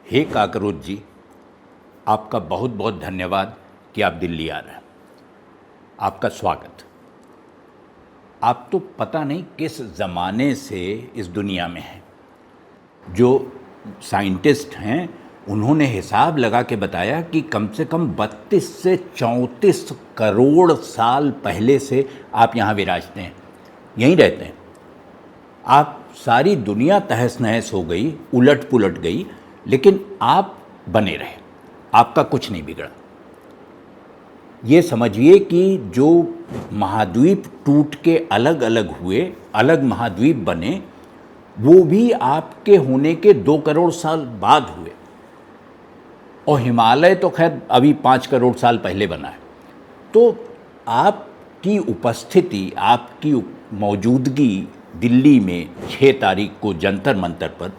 हे cockroach जी, आपका बहुत बहुत धन्यवाद कि आप दिल्ली आ रहे हैं। आपका स्वागत। आप तो पता नहीं किस ज़माने से इस दुनिया में हैं। जो साइंटिस्ट हैं उन्होंने हिसाब लगा के बताया कि कम से कम 32 से 34 करोड़ साल पहले से आप यहाँ विराजते हैं, यहीं रहते हैं। आप सारी दुनिया तहस नहस हो गई, उलट पुलट गई, लेकिन आप बने रहे, आपका कुछ नहीं बिगड़ा। ये समझिए कि जो महाद्वीप टूट के अलग अलग हुए, अलग महाद्वीप बने, वो भी आपके होने के 2 करोड़ साल बाद हुए। और हिमालय तो खैर अभी 5 करोड़ साल पहले बना है। तो आपकी उपस्थिति, आपकी मौजूदगी दिल्ली में 6 तारीख को जंतर मंतर पर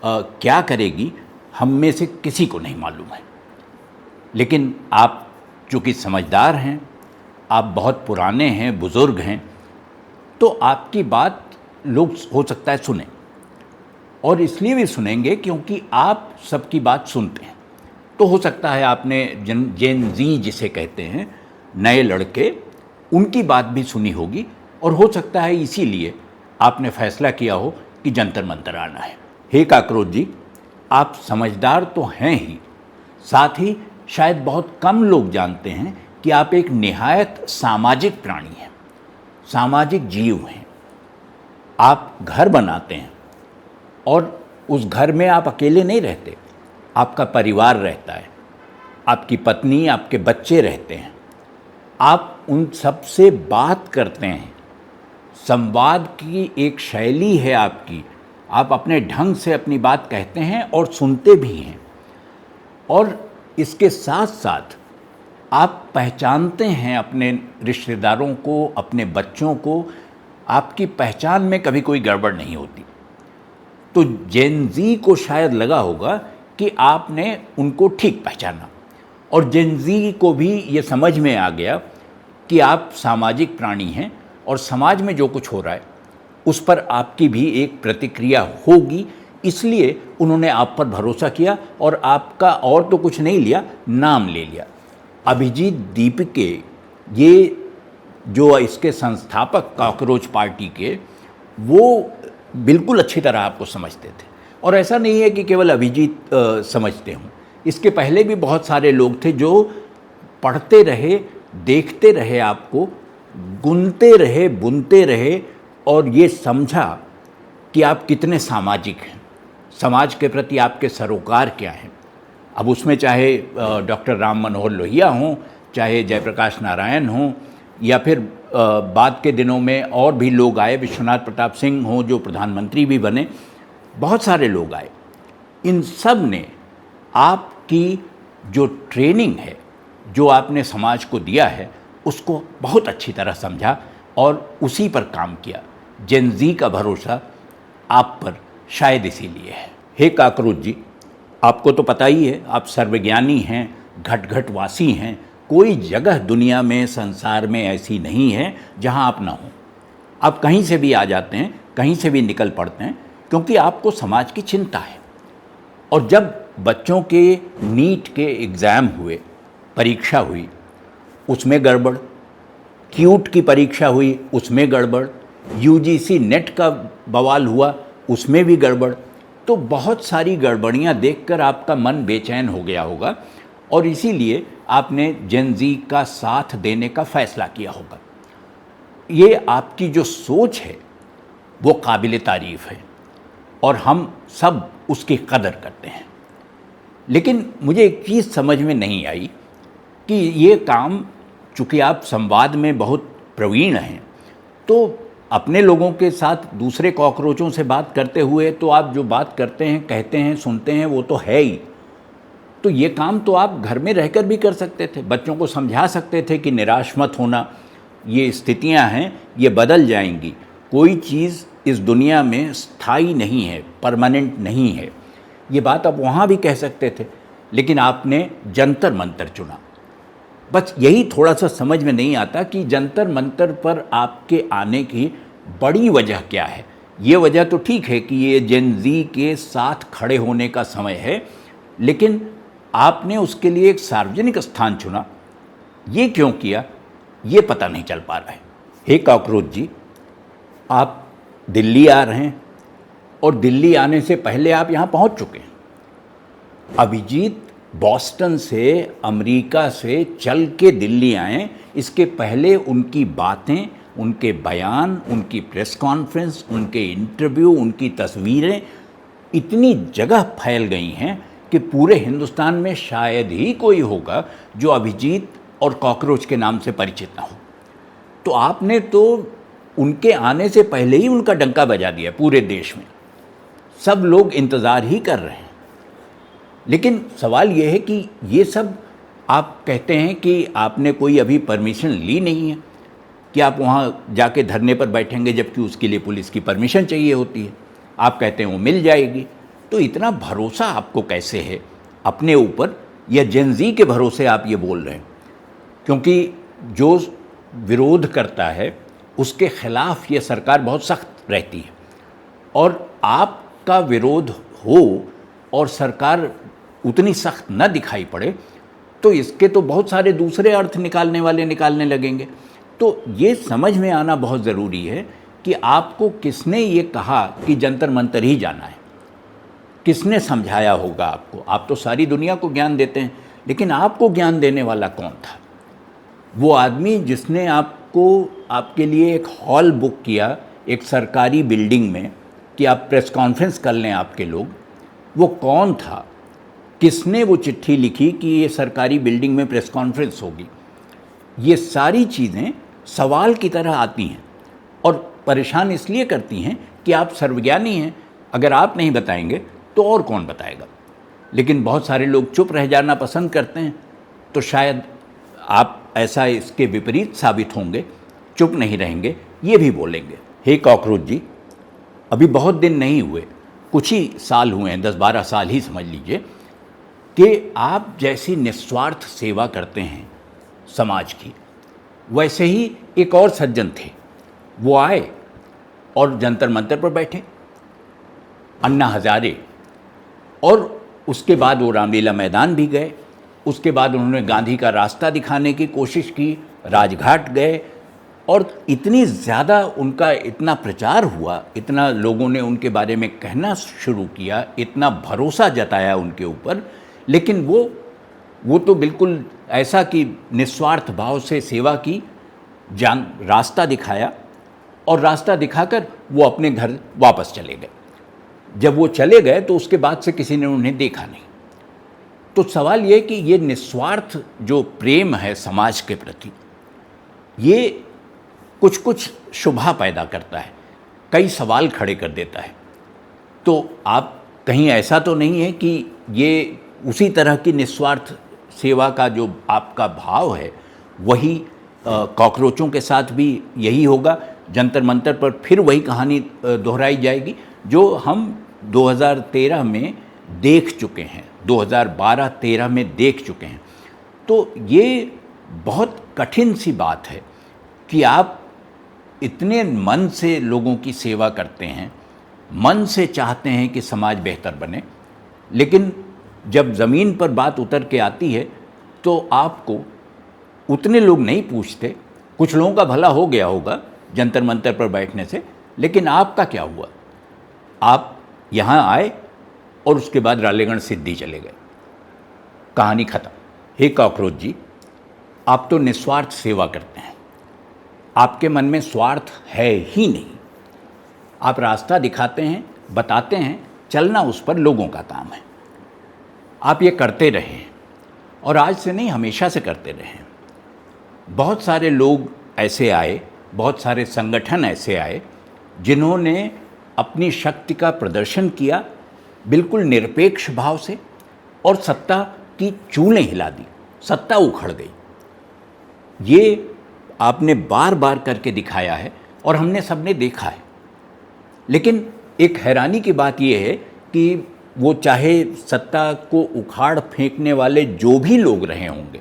क्या करेगी, हम में से किसी को नहीं मालूम है। लेकिन आप चूँकि समझदार हैं, आप बहुत पुराने हैं, बुज़ुर्ग हैं, तो आपकी बात लोग हो सकता है सुने, और इसलिए भी सुनेंगे क्योंकि आप सबकी बात सुनते हैं। तो हो सकता है आपने जेन ज़ी जिसे कहते हैं, नए लड़के, उनकी बात भी सुनी होगी, और हो सकता है इसीलिए आपने फैसला किया हो कि जंतर मंतर आना है। हे काकरोच जी, आप समझदार तो हैं ही, साथ ही शायद बहुत कम लोग जानते हैं कि आप एक निहायत सामाजिक प्राणी हैं, सामाजिक जीव हैं। आप घर बनाते हैं और उस घर में आप अकेले नहीं रहते, आपका परिवार रहता है, आपकी पत्नी, आपके बच्चे रहते हैं। आप उन सब से बात करते हैं, संवाद की एक शैली है आपकी, आप अपने ढंग से अपनी बात कहते हैं और सुनते भी हैं। और इसके साथ साथ आप पहचानते हैं अपने रिश्तेदारों को, अपने बच्चों को, आपकी पहचान में कभी कोई गड़बड़ नहीं होती। तो जेन ज़ी को शायद लगा होगा कि आपने उनको ठीक पहचाना, और जेन ज़ी को भी ये समझ में आ गया कि आप सामाजिक प्राणी हैं और समाज में जो कुछ हो रहा है उस पर आपकी भी एक प्रतिक्रिया होगी। इसलिए उन्होंने आप पर भरोसा किया और आपका और तो कुछ नहीं लिया, नाम ले लिया। अभिजीत दीपके, ये जो इसके संस्थापक कॉकरोच पार्टी के, वो बिल्कुल अच्छी तरह आपको समझते थे। और ऐसा नहीं है कि केवल अभिजीत समझते हों, इसके पहले भी बहुत सारे लोग थे जो पढ़ते रहे, देखते रहे, आपको गुनते रहे, बुनते रहे, और ये समझा कि आप कितने सामाजिक हैं, समाज के प्रति आपके सरोकार क्या हैं। अब उसमें चाहे डॉक्टर राम मनोहर लोहिया हों, चाहे जयप्रकाश नारायण हों, या फिर बाद के दिनों में और भी लोग आए, विश्वनाथ प्रताप सिंह हों जो प्रधानमंत्री भी बने, बहुत सारे लोग आए। इन सब ने आपकी जो ट्रेनिंग है, जो आपने समाज को दिया है, उसको बहुत अच्छी तरह समझा और उसी पर काम किया। जेन ज़ी का भरोसा आप पर शायद इसीलिए है। हे काकरोच जी, आपको तो पता ही है, आप सर्वज्ञानी हैं, घट घट वासी हैं। कोई जगह दुनिया में, संसार में ऐसी नहीं है जहां आप ना हो। आप कहीं से भी आ जाते हैं, कहीं से भी निकल पड़ते हैं, क्योंकि आपको समाज की चिंता है। और जब बच्चों के नीट के एग्ज़ाम हुए, परीक्षा हुई, उसमें गड़बड़, क्यूट की परीक्षा हुई, उसमें गड़बड़, यूजीसी नेट का बवाल हुआ, उसमें भी गड़बड़, तो बहुत सारी गड़बड़ियाँ देखकर आपका मन बेचैन हो गया होगा, और इसीलिए आपने जेन ज़ी का साथ देने का फ़ैसला किया होगा। ये आपकी जो सोच है वो काबिल तारीफ़ है, और हम सब उसकी कदर करते हैं। लेकिन मुझे एक चीज़ समझ में नहीं आई कि ये काम, चूँकि आप संवाद में बहुत प्रवीण हैं, तो अपने लोगों के साथ दूसरे कॉकरोचों से बात करते हुए तो आप जो बात करते हैं, कहते हैं, सुनते हैं, वो तो है ही। तो ये काम तो आप घर में रहकर भी कर सकते थे, बच्चों को समझा सकते थे कि निराश मत होना, ये स्थितियां हैं, ये बदल जाएंगी, कोई चीज़ इस दुनिया में स्थायी नहीं है, परमानेंट नहीं है। ये बात आप वहाँ भी कह सकते थे, लेकिन आपने जंतर मंतर चुना। बस यही थोड़ा सा समझ में नहीं आता कि जंतर मंतर पर आपके आने की बड़ी वजह क्या है। ये वजह तो ठीक है कि ये जेन ज़ी के साथ खड़े होने का समय है, लेकिन आपने उसके लिए एक सार्वजनिक स्थान चुना, ये क्यों किया, ये पता नहीं चल पा रहा है। हे कॉकरोच जी, आप दिल्ली आ रहे हैं और दिल्ली आने से पहले आप यहाँ पहुँच चुके हैं। अभिजीत बॉस्टन से, अमेरिका से चल के दिल्ली आए, इसके पहले उनकी बातें, उनके बयान, उनकी प्रेस कॉन्फ्रेंस, उनके इंटरव्यू, उनकी तस्वीरें इतनी जगह फैल गई हैं कि पूरे हिंदुस्तान में शायद ही कोई होगा जो अभिजीत और कॉकरोच के नाम से परिचित ना हो। तो आपने तो उनके आने से पहले ही उनका डंका बजा दिया पूरे देश में, सब लोग इंतज़ार ही कर रहे हैं। लेकिन सवाल ये है कि ये सब आप कहते हैं कि आपने कोई अभी परमिशन ली नहीं है कि आप वहाँ जाके धरने पर बैठेंगे, जबकि उसके लिए पुलिस की परमिशन चाहिए होती है। आप कहते हैं वो मिल जाएगी। तो इतना भरोसा आपको कैसे है अपने ऊपर, या जेन-ज़ी के भरोसे आप ये बोल रहे हैं? क्योंकि जो विरोध करता है उसके खिलाफ ये सरकार बहुत सख्त रहती है, और आपका विरोध हो और सरकार उतनी सख्त न दिखाई पड़े तो इसके तो बहुत सारे दूसरे अर्थ निकालने वाले निकालने लगेंगे। तो ये समझ में आना बहुत ज़रूरी है कि आपको किसने ये कहा कि जंतर मंतर ही जाना है, किसने समझाया होगा आपको। आप तो सारी दुनिया को ज्ञान देते हैं, लेकिन आपको ज्ञान देने वाला कौन था? वो आदमी जिसने आपको, आपके लिए एक हॉल बुक किया एक सरकारी बिल्डिंग में कि आप प्रेस कॉन्फ्रेंस कर लें आपके लोग, वो कौन था? किसने वो चिट्ठी लिखी कि ये सरकारी बिल्डिंग में प्रेस कॉन्फ्रेंस होगी? ये सारी चीज़ें सवाल की तरह आती हैं और परेशान इसलिए करती हैं कि आप सर्वज्ञानी हैं। अगर आप नहीं बताएंगे तो और कौन बताएगा? लेकिन बहुत सारे लोग चुप रह जाना पसंद करते हैं, तो शायद आप ऐसा इसके विपरीत साबित होंगे, चुप नहीं रहेंगे, ये भी बोलेंगे। हे कॉकरोच जी, अभी बहुत दिन नहीं हुए, कुछ ही साल हुए हैं, 10-12 साल ही समझ लीजिए, कि आप जैसी निस्वार्थ सेवा करते हैं समाज की, वैसे ही एक और सज्जन थे, वो आए और जंतर मंतर पर बैठे, अन्ना हजारे, और उसके बाद वो रामलीला मैदान भी गए। उसके बाद उन्होंने गांधी का रास्ता दिखाने की कोशिश की, राजघाट गए, और इतनी ज़्यादा उनका इतना प्रचार हुआ, इतना लोगों ने उनके बारे में कहना शुरू किया, इतना भरोसा जताया उनके ऊपर। लेकिन वो तो बिल्कुल ऐसा कि निस्वार्थ भाव से सेवा की, रास्ता दिखाया, और रास्ता दिखाकर वो अपने घर वापस चले गए। जब वो चले गए तो उसके बाद से किसी ने उन्हें देखा नहीं। तो सवाल ये कि ये निस्वार्थ जो प्रेम है समाज के प्रति, ये कुछ कुछ शुभा पैदा करता है, कई सवाल खड़े कर देता है। तो आप कहीं ऐसा तो नहीं है कि ये उसी तरह की निस्वार्थ सेवा का जो आपका भाव है वही कॉकरोचों के साथ भी यही होगा? जंतर मंतर पर फिर वही कहानी दोहराई जाएगी जो हम 2013 में देख चुके हैं, 2012-13 में देख चुके हैं। तो ये बहुत कठिन सी बात है कि आप इतने मन से लोगों की सेवा करते हैं, मन से चाहते हैं कि समाज बेहतर बने, लेकिन जब ज़मीन पर बात उतर के आती है तो आपको उतने लोग नहीं पूछते। कुछ लोगों का भला हो गया होगा जंतर मंतर पर बैठने से, लेकिन आपका क्या हुआ? आप यहाँ आए और उसके बाद रालेगण सिद्धि चले गए, कहानी ख़त्म। हे कॉकरोच जी, आप तो निस्वार्थ सेवा करते हैं, आपके मन में स्वार्थ है ही नहीं। आप रास्ता दिखाते हैं, बताते हैं, चलना उस पर लोगों का काम है। आप ये करते रहें, और आज से नहीं, हमेशा से करते रहें। बहुत सारे लोग ऐसे आए, बहुत सारे संगठन ऐसे आए जिन्होंने अपनी शक्ति का प्रदर्शन किया बिल्कुल निरपेक्ष भाव से, और सत्ता की चूलें हिला दी, सत्ता उखड़ गई। ये आपने बार बार करके दिखाया है और हमने सबने देखा है। लेकिन एक हैरानी की बात यह है कि वो चाहे सत्ता को उखाड़ फेंकने वाले जो भी लोग रहे होंगे,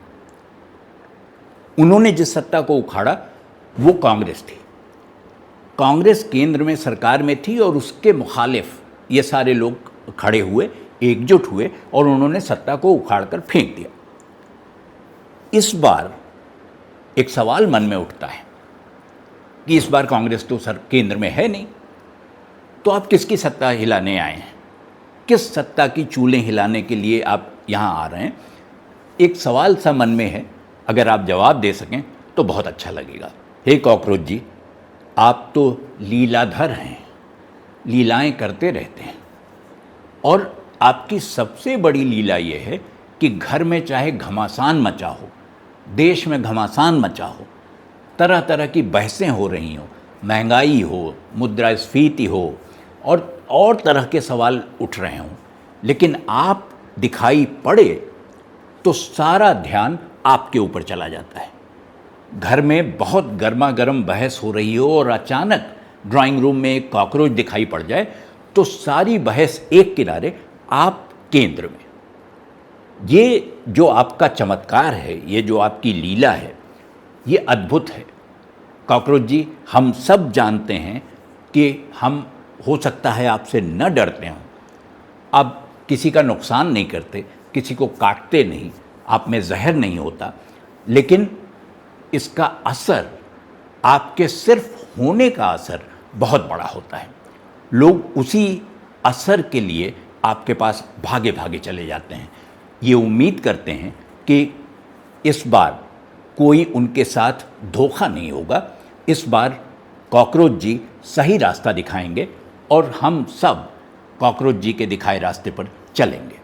उन्होंने जिस सत्ता को उखाड़ा वो कांग्रेस थी। कांग्रेस केंद्र में सरकार में थी और उसके मुखालिफ ये सारे लोग खड़े हुए एकजुट हुए और उन्होंने सत्ता को उखाड़ कर फेंक दिया। इस बार एक सवाल मन में उठता है कि इस बार कांग्रेस तो सर केंद्र में है नहीं, तो आप किसकी सत्ता हिलाने आए हैं? किस सत्ता की चूलें हिलाने के लिए आप यहाँ आ रहे हैं? एक सवाल सा मन में है, अगर आप जवाब दे सकें तो बहुत अच्छा लगेगा। हे कॉकरोच जी, आप तो लीलाधर हैं, लीलाएं करते रहते हैं, और आपकी सबसे बड़ी लीला ये है कि घर में चाहे घमासान मचा हो, देश में घमासान मचा हो, तरह तरह की बहसें हो रही हों, महंगाई हो, मुद्रास्फीति हो, और तरह के सवाल उठ रहे हों, लेकिन आप दिखाई पड़े तो सारा ध्यान आपके ऊपर चला जाता है। घर में बहुत गर्मा गर्म बहस हो रही हो और अचानक ड्राइंग रूम में एक कॉकरोच दिखाई पड़ जाए तो सारी बहस एक किनारे, आप केंद्र में। ये जो आपका चमत्कार है, ये जो आपकी लीला है, ये अद्भुत है। कॉकरोच जी, हम सब जानते हैं कि हम हो सकता है आपसे न डरते हों, आप किसी का नुकसान नहीं करते, किसी को काटते नहीं, आप में जहर नहीं होता, लेकिन इसका असर, आपके सिर्फ होने का असर बहुत बड़ा होता है। लोग उसी असर के लिए आपके पास भागे भागे चले जाते हैं, ये उम्मीद करते हैं कि इस बार कोई उनके साथ धोखा नहीं होगा, इस बार कॉकरोच जी सही रास्ता दिखाएंगे और हम सब कॉकरोच जी के दिखाए रास्ते पर चलेंगे।